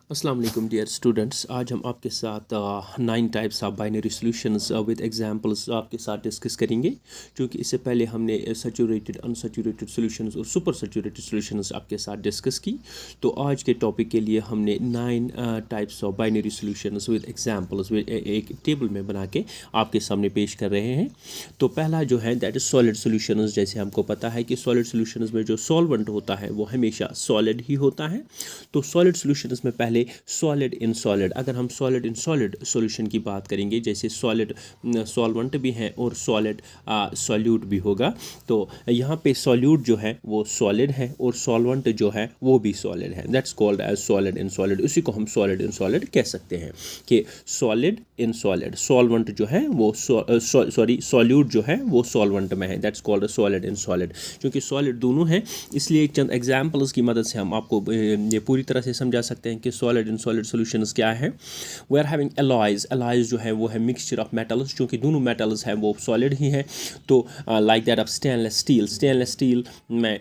अस्सलाम वालेकुम dear students. आज हम आपके साथ 9 types of binary solutions with examples आपके साथ डिस्कस करेंगे। क्योंकि इससे पहले हमने सैचुरेटेड अनसैचुरेटेड सॉल्यूशंस और सुपर सैचुरेटेड सॉल्यूशंस आपके साथ डिस्कस की। तो आज के टॉपिक के लिए हमने 9 types of binary solutions with examples एक टेबल में बना के आपके सामने पेश कर रहे हैं। तो पहला जो है दैट इज़ सॉलिड सॉल्यूशंस। जैसे हमको पता है कि सॉलिड सॉल्यूशंस में जो सॉल्वेंट होता है वो हमेशा सॉलिड ही होता है। तो सॉलिड सॉल्यूशंस में पहले सॉलिड इन सॉलिड, अगर हम सॉलिड इन सॉलिड सॉल्यूशन की बात करेंगे, जैसे सॉलिड सॉल्वेंट भी हैं और सॉलिड सॉल्यूट भी होगा। तो यहाँ पे सॉल्यूट जो है वो सॉलिड है और सॉल्वेंट जो है वो भी सॉलिड है। That's called as solid in solid. उसी को हम सॉलिड इन सॉलिड कह सकते हैं कि सॉलिड इन सॉलिड। सॉल्वेंट जो है वो सॉल्यूट जो है वो सॉल्वेंट में है। That's called solid in solid. क्योंकि सॉलिड दोनों हैं, इसलिए चंद एग्जाम्पल्स की मदद से हम आपको ये पूरी तरह से समझा सकते हैं कि सॉलिड इन सॉलिड सॉल्यूशंस क्या है। We are having alloys. Alloys जो है वो है मिक्सचर ऑफ मेटल्स। चूँकि दोनों मेटल्स हैं वो सॉलिड ही हैं। तो like that of stainless steel. Stainless steel में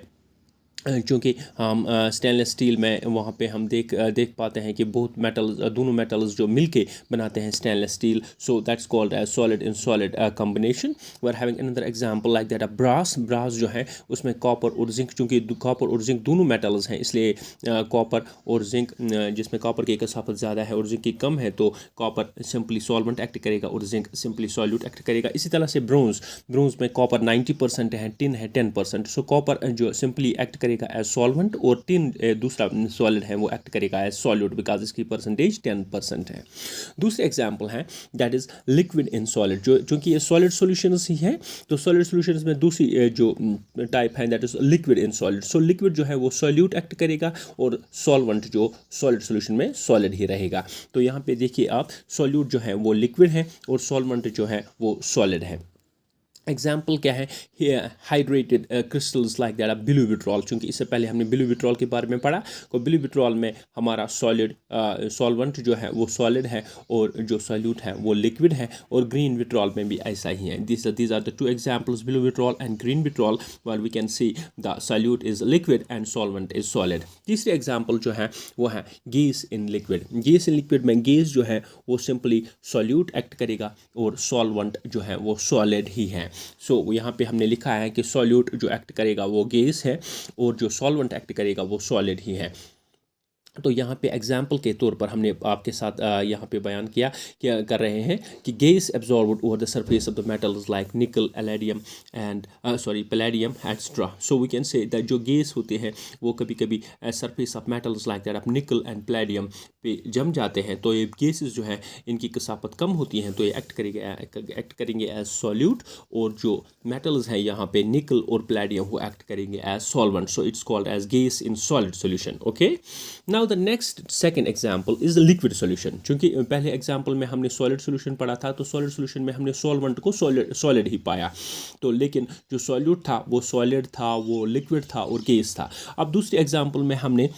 चूँकि हम स्टेनलेस स्टील में वहाँ पे हम देख पाते हैं कि बहुत मेटल्स, दोनों मेटल्स जो मिलके बनाते हैं stainless steel. So that's called as solid in solid combination. We are having another example like that of brass. Brass जो है उसमें कॉपर और जिंक, चूँकि कॉपर और जिंक दोनों मेटल्स हैं, इसलिए कॉपर और जिंक, जिसमें कॉपर की कसाफत ज़्यादा है और जिंक की कम है, तो कॉपर सिंपली सॉल्वेंट एक्ट करेगा और जिंक सिंपली सॉल्यूट एक्ट करेगा। इसी तरह से ब्रोंज। ब्रोंज में कॉपर 90% है, टिन है 10%। सो कॉपर जो सिंपली एक्ट करेगा एज सॉल्वेंट और टिन दूसरा सॉलिड है वो एक्ट करेगा एज सॉल्यूट, बिकॉज इसकी परसेंटेज 10% है। दूसरे एग्जांपल है that is liquid in solid. जो चूँकि ये सॉलिड सॉल्यूशंस ही है, तो सॉलिड सॉल्यूशंस में दूसरी जो टाइप है that is liquid in solid. So liquid जो है वो सॉल्यूट एक्ट करेगा और सॉल्वेंट जो सॉलिड सॉल्यूशन में सॉलिड ही रहेगा। तो यहाँ पे देखिए आप, सॉल्यूट जो है वो लिक्विड है और सॉल्वेंट जो है वो सॉलिड है। एग्जाम्पल क्या है, हाइड्रेटेड क्रिस्टल्स लाइक दैट बिल्यूविट्रॉल। चूँकि इससे पहले हमने बिल्यूविट्रॉल के बारे में पढ़ा, तो बिल्यूविट्रॉल में हमारा सॉलिड सॉल्वेंट जो है वो सॉलिड है और जो सॉल्यूट है वो लिक्विड है। और ग्रीन विट्रॉल में भी ऐसा ही है। these are the two examples, blue vitriol and green vitriol, where we can see the solute is liquid and solvent is solid। तीसरी एग्जाम्पल जो है वो है gas in liquid. Gas in liquid में गैस जो है वो सिंपली सॉल्यूट एक्ट करेगा और सॉल्वेंट जो है वो सॉलिड ही है। सो यहाँ पे हमने लिखा है कि सॉल्यूट जो एक्ट करेगा वो गैस है और जो सॉल्वेंट एक्ट करेगा वो सॉलिड ही है। तो यहाँ पे एग्जाम्पल के तौर पर हमने आपके साथ यहाँ पे बयान किया क्या कर रहे हैं कि gas absorbed over the surface of the metals like nickel, palladium and palladium extra. So we can say that जो गैस होते हैं वो कभी कभी surface of metals like that of nickel and palladium पे जम जाते हैं। तो ये गैसेस जो है इनकी कसाफत कम होती हैं, तो ये एक्ट करेंगे एज सॉल्यूट, और जो मेटल्स हैं यहाँ पे निकल और पैलेडियम वो एक्ट करेंगे as solvent. So it's called as gas in solid solution. Okay, now the next second example is the liquid solution. क्योंकि पहले एग्जांपल में हमने सॉलिड सॉल्यूशन पढ़ा था, तो सॉलिड सॉल्यूशन में हमने सॉल्वेंट को सॉलिड ही पाया। तो लेकिन जो सॉल्यूट था वो सॉलिड था, वो लिक्विड था और गैस था। अब दूसरे एग्जांपल में हमने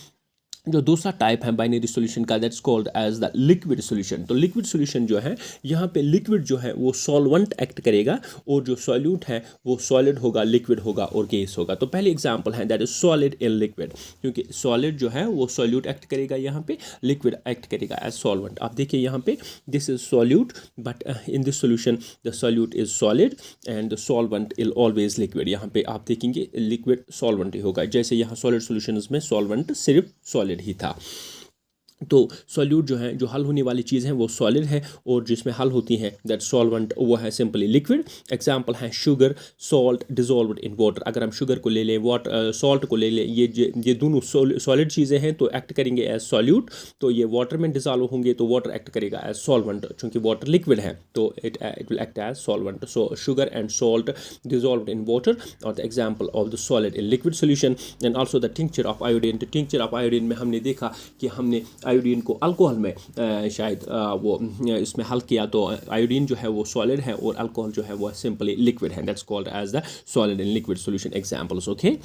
जो दूसरा टाइप है बाइनरी सॉल्यूशन का, that's called as the liquid solution. तो लिक्विड सॉल्यूशन जो है, यहाँ पे लिक्विड जो है वो सॉल्वेंट एक्ट करेगा और जो सॉल्यूट है वो सॉलिड होगा, लिक्विड होगा और गैस होगा। तो पहली एग्जांपल है that is solid in liquid. क्योंकि सॉलिड जो है वो सॉल्यूट एक्ट करेगा, यहाँ पे लिक्विड एक्ट करेगा एज सॉल्वेंट। आप देखिए यहाँ पे this is solute, but in this solution the solute is solid and the solvent is always liquid. यहाँ पे आप देखेंगे लिक्विड सॉल्वेंट ही होगा, जैसे यहाँ सॉलिड सॉल्यूशंस में सॉल्वेंट सिर्फ सॉलिड ही था। तो सॉल्यूट जो है, जो हल होने वाली चीज़ है वो सॉलिड है, और जिसमें हल होती है दैट सॉल्वेंट वो है सिंपली लिक्विड। एग्जांपल है sugar, salt dissolved in water. अगर हम शुगर को ले लें, सॉल्ट को ले लें, ये दोनों सॉलिड चीज़ें हैं, तो एक्ट करेंगे एज सॉल्यूट। तो ये वाटर में डिजॉल्व होंगे तो वाटर एक्ट करेगा एज सॉल्वेंट। चूँकि वाटर लिक्विड है तो it will act as solvent. So sugar and salt dissolved in water और the example of the solid in liquid solution. And also the tincture of iodine. तो tincture of iodine में हमने देखा कि हमने iodine को अल्कोहल में शायद वो इसमें हल किया, तो आयोडीन जो है वो सॉलिड है और अल्कोहल जो है वो सिंपली लिक्विड है। That's called as the solid in liquid solution examples. Okay,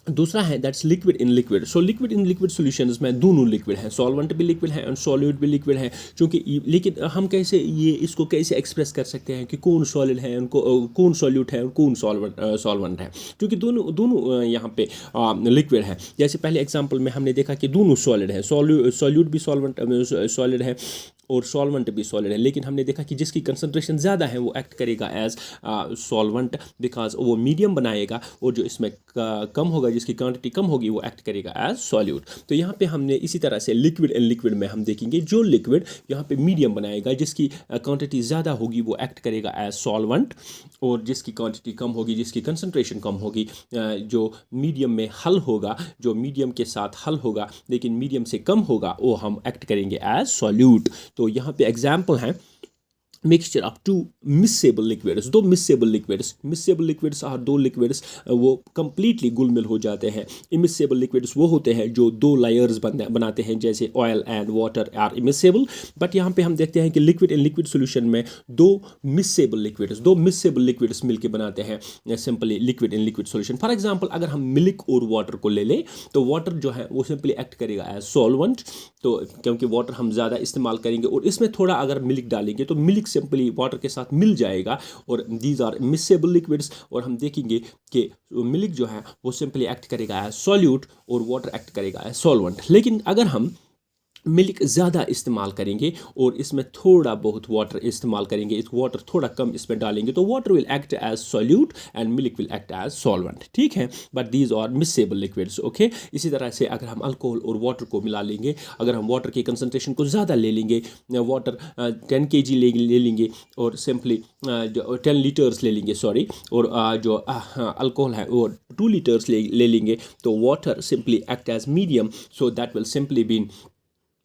दूसरा है that's liquid in liquid. So liquid in liquid solutions में दोनों लिक्विड हैं, सॉल्वेंट भी लिक्विड है और सॉल्यूट भी लिक्विड है। क्योंकि लेकिन हम कैसे ये इसको कैसे एक्सप्रेस कर सकते हैं कि कौन सॉलिड है, उनको कौन सॉल्यूट है और कौन सॉल्वेंट है, क्योंकि दोनों दोनों यहाँ पे लिक्विड है। जैसे पहले एग्जांपल में हमने देखा कि दोनों सॉलिड है, सॉल्यूट भी सॉलिड है और सॉल्वेंट भी सॉलिड है, लेकिन हमने देखा कि जिसकी कंसंट्रेशन ज़्यादा है वो एक्ट करेगा एज सॉल्वेंट, बिकॉज वो मीडियम बनाएगा, और जो इसमें कम होगा, जिसकी क्वांटिटी कम होगी, वो एक्ट करेगा एज सॉल्यूट। तो यहाँ पे हमने इसी तरह से लिक्विड एंड लिक्विड में हम देखेंगे जो लिक्विड यहाँ पे मीडियम बनाएगा, जिसकी क्वांटिटी ज़्यादा होगी, वो एक्ट करेगा एज सॉल्वेंट, और जिसकी क्वांटिटी कम होगी, जिसकी कंसंट्रेशन कम होगी, जो मीडियम में हल होगा, जो मीडियम के साथ हल होगा लेकिन मीडियम से कम होगा, वो हम एक्ट करेंगे एज सॉल्यूट। तो यहाँ पे एग्जाम्पल है mixture of two miscible liquids, दो मिसेबल लिक्विड्स और दो लिक्विड्स वो कंप्लीटली गुलमिल हो जाते हैं। इमिसेबल लिक्विड्स वो होते हैं जो दो लेयर्स बनाते हैं, जैसे oil and water are immiscible. But यहाँ पे हम देखते हैं कि लिक्विड एंड लिक्विड सोल्यूशन में दो मिसेबल लिक्विड्स मिलके बनाते हैं simply liquid and liquid solution. For example अगर हम मिल्क और वाटर को ले लें तो वाटर जो है वो सिंपली एक्ट करेगा एज सॉल्वेंट, तो क्योंकि वाटर हम ज़्यादा इस्तेमाल करेंगे और इसमें थोड़ा अगर मिल्क डालेंगे तो मिल्क सिंपली वाटर के साथ मिल जाएगा, और दीज आर मिसेबल लिक्विड्स। और हम देखेंगे कि मिल्क जो है वो सिंपली एक्ट करेगा एज सॉल्यूट और वाटर एक्ट करेगा एज सॉल्वेंट। लेकिन अगर हम मिल्क ज़्यादा इस्तेमाल करेंगे और इसमें थोड़ा बहुत वाटर इस्तेमाल करेंगे, इस वाटर थोड़ा कम इसमें डालेंगे, तो water will act as solute and milk will act as solvent, ठीक है। But these are miscible liquids, okay. इसी तरह से अगर हम अल्कोहल और वाटर को मिला लेंगे, अगर हम वाटर की कंसनट्रेशन को ज़्यादा ले लेंगे, वाटर 10 kg ले लेंगे और सिंपली 10 लीटर्स ले लेंगे, सॉरी, और जो अल्कोहल है वो 2 लीटर्स ले लेंगे, तो water simply act as medium, so that will simply be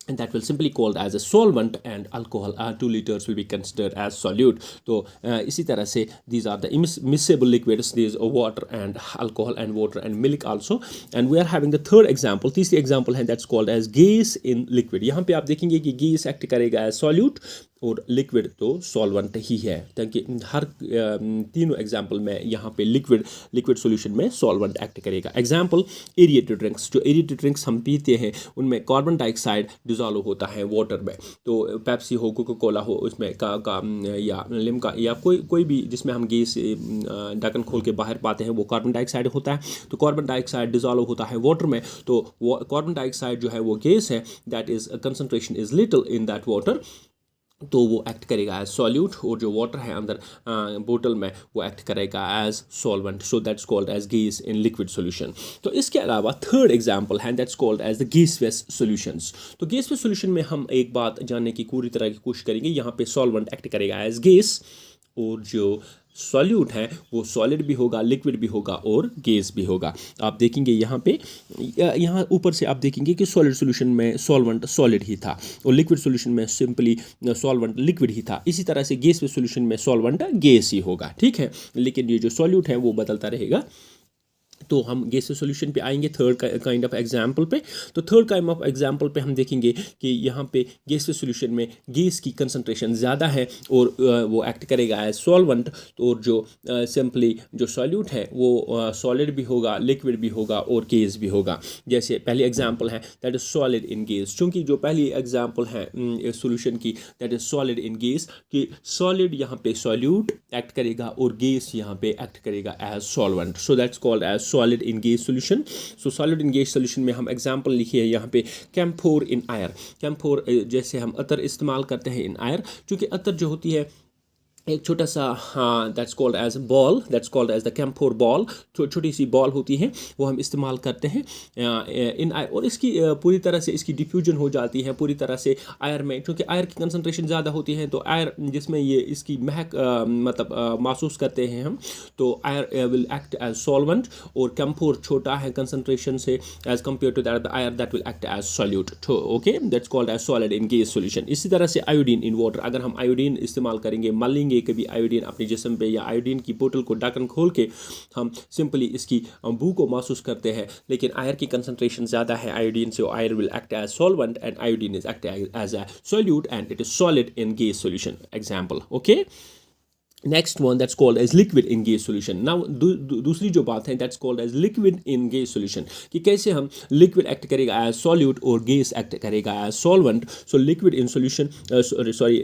and that will simply called as a solvent, and alcohol 2 liters will be considered as solute. तो इसी तरह से these are the immiscible liquids, these are water and alcohol and water and milk also. And we are having the third example, तीसरी example है that's called as gas in liquid। यहाँ पे आप देखेंगे कि gas एक्ट करेगा as solute और liquid तो सॉल्वेंट ही है, ताकि हर तीनों एग्जाम्पल में यहाँ पे लिक्विड सॉल्यूशन में सॉल्वेंट एक्ट करेगा। एग्जाम्पल एरिएटेड ड्रिंक्स, जो एरिएटेड ड्रिंक्स हम पीते हैं उनमें कार्बन डाइऑक्साइड डिजॉल्व होता है वाटर में, तो पेप्सी हो, कोका कोला हो, उसमें या लिम्का या कोई भी जिसमें हम गैस ढक्कन खोल के बाहर पाते हैं वो कार्बन डाइऑक्साइड होता है। तो कार्बन डाइऑक्साइड डिजॉल्व होता है वाटर में, तो कार्बन डाइऑक्साइड जो है वो गैस है, that is concentration is little in that water, तो वो एक्ट करेगा एज सॉल्यूट, और जो वाटर है अंदर बोतल में वो एक्ट करेगा as solvent, so that's called as gas in liquid solution. तो इसके अलावा थर्ड एग्जांपल है that's called as the gaseous solutions. तो गैसियस सॉल्यूशन में हम एक बात जानने की पूरी तरह की कोशिश करेंगे। यहाँ पे सॉल्वेंट एक्ट करेगा एज गैस, और जो सॉल्यूट है वो सॉलिड भी होगा, लिक्विड भी होगा और गैस भी होगा। आप देखेंगे यहाँ पे, यहाँ ऊपर से आप देखेंगे कि सॉलिड सॉल्यूशन में सॉल्वेंट सॉलिड ही था और लिक्विड सॉल्यूशन में सिंपली सॉल्वेंट लिक्विड ही था। इसी तरह से गैस सॉल्यूशन में सॉल्वेंट गैस ही होगा, ठीक है। लेकिन ये जो सॉल्यूट है वो बदलता रहेगा। तो हम गैसियस सॉल्यूशन पे आएंगे थर्ड काइंड ऑफ एग्जांपल पे। तो थर्ड काइंड ऑफ एग्जांपल पे हम देखेंगे कि यहाँ पे गैसियस सॉल्यूशन में गैस की कंसंट्रेशन ज़्यादा है और वो एक्ट करेगा एज सॉल्वेंट, और जो सिंपली जो सॉल्यूट है वो सॉलिड भी होगा, लिक्विड भी होगा और गैस भी होगा। जैसे पहली एग्जांपल है that is solid in gas, चूँकि जो पहली एग्जांपल है सॉल्यूशन की that is solid in gas, कि सॉलिड यहाँ पे सॉल्यूट एक्ट करेगा और गैस यहाँ पे एक्ट करेगा as solvent, so that's called as solid in gas solution. So solid in gas solution में हम एग्जांपल लिखिए यहाँ पे कैम्फोर इन आयर। कैम्फोर जैसे हम अतर इस्तेमाल करते हैं इन आयर, क्योंकि अतर जो होती है एक छोटा सा that's called as ball, that's called as the camphor ball, छोटी सी बॉल होती है वो हम इस्तेमाल करते हैं इन आयर, और इसकी पूरी तरह से इसकी डिफ्यूजन हो जाती है पूरी तरह से आयर में, क्योंकि आयर की कंसंट्रेशन ज़्यादा होती है। तो आयर जिसमें ये इसकी महक मतलब महसूस करते हैं हम, तो air will act as solvent, और कैम्फोर छोटा है कंसंट्रेशन से as compare to that air that will act as solute, okay, that's called as solid in gas solution. इसी तरह से आयोडीन इन वाटर, अगर हम आयोडीन इस्तेमाल करेंगे, मान लेंगे कभी आयोडीन अपने जिस्म पे, या आयोडीन की बोतल को ढक्कन खोल के हम सिंपली इसकी बू को महसूस करते हैं, लेकिन आयर की कंसंट्रेशन ज़्यादा है आयोडीन से, air will act as solvent and iodine is act as a solute and it is solid in gas solution example, okay. Next one that's called as liquid in gas solution. Now दूसरी जो बात है that's called as liquid in gas solution, कि कैसे हम liquid act करेगा as solute और gas act करेगा as solvent. So liquid in solution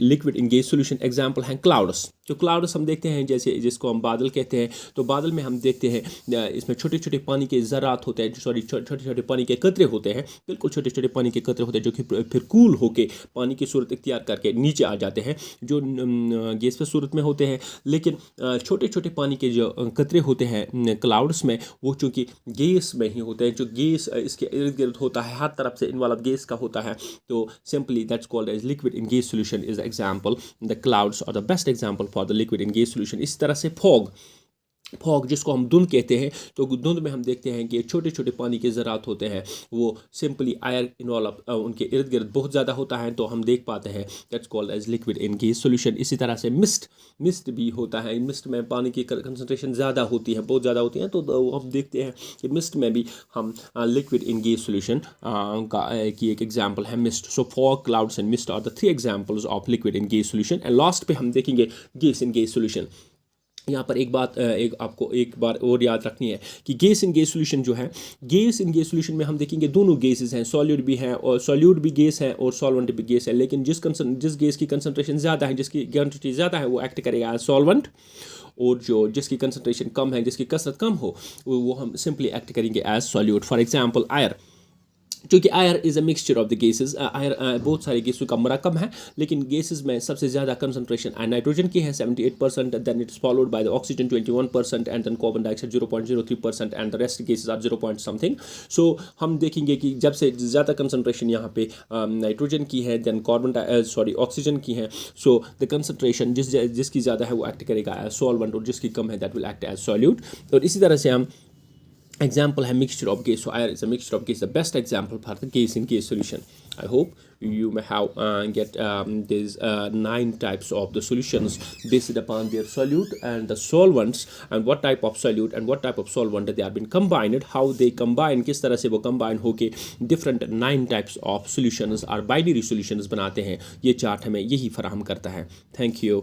liquid in gas solution example हैं क्लाउड्स। तो क्लाउड्स हम देखते हैं जैसे जिसको हम बादल कहते हैं, तो बादल में हम देखते हैं इसमें छोटे छोटे पानी के ज़रात होते हैं, छोटे छोटे पानी के कतरे होते हैं, बिल्कुल छोटे छोटे पानी के कतरे होते हैं जो कि फिर कूल होके पानी की सूरत इख्तियार करके नीचे आ जाते हैं, जो गैस पे सूरत में होते हैं। लेकिन छोटे छोटे पानी के जो कतरे होते हैं क्लाउड्स में, वो चूँकि गैस में ही होते हैं, जो गैस इसके इर्द गिर्द होता है, हर तरफ से इन्वॉल्व गैस का होता है। तो simply that's called as liquid in gas solution is example. The clouds are the best example for the liquid in gas solution. इस तरह से फॉग जिसको हम धुंध कहते हैं, तो धुंध में हम देखते हैं कि छोटे छोटे पानी के ज़रात होते हैं, वो सिंपली आयर इन्वॉल्व उनके इर्द गिर्द बहुत ज़्यादा होता है, तो हम देख पाते हैं that's called as liquid in gas solution. इसी तरह से मिस्ट भी होता है, मिस्ट में पानी की कंसनट्रेशन ज़्यादा होती है, बहुत ज़्यादा होती है, तो हम देखते हैं कि मिस्ट में भी हम लिक्विड इन गैस सोल्यूशन की एक एग्जाम्पल है mist. So fog, clouds and mist are the 3 examples of liquid in gas solution. And last पे हम देखेंगे गैस इन गैस सोल्यूशन। यहाँ पर आपको एक बार और याद रखनी है कि गैस इन गैस सोल्यूशन जो है, गैस इन गैस सोल्यूशन में हम देखेंगे दोनों गैसेस हैं, सॉल्यूट भी है और सॉल्यूट भी गैस है और सॉल्वेंट भी गैस है। लेकिन जिस गैस की कंसनट्रेशन ज़्यादा है, जिसकी क्वांटिटी ज़्यादा है, वो एक्ट करेगा एज सॉल्वेंट, और जिसकी कंसनट्रेशन कम है, जिसकी कसरत कम हो, वो हम सिंपली एक्ट करेंगे as solute. For example air, क्योंकि air is a mixture of the gases. Air बहुत सारे गैसों का मरकब है, लेकिन गैसेस में सबसे ज़्यादा कंसनट्रेशन नाइट्रोजन की है 78%, then it's followed by the oxygen 21%, and then carbon dioxide 0.03%, and the rest gases are 0 something. So हम देखेंगे कि जब से ज़्यादा कंसनट्रेशन यहाँ पे नाइट्रोजन की है, देन ऑक्सीजन की है, सो द कंसनट्रेशन जिसकी ज़्यादा है वो एक्ट करेगा एज सॉल्वेंट, और जिसकी कम है that will act as solute. और इसी तरह से हम example है mixture of gas. So air is a mixture of gas, the best example for the gas in gas solution. I hope you may have get these 9 types of the solutions based upon their solute and the solvents, and what type of solute and what type of solvent they have been combined, how they combine, किस तरह से वो combine होके different 9 types of solutions और binary solutions बनाते हैं। ये chart हमें यही फराहम करता है। Thank you.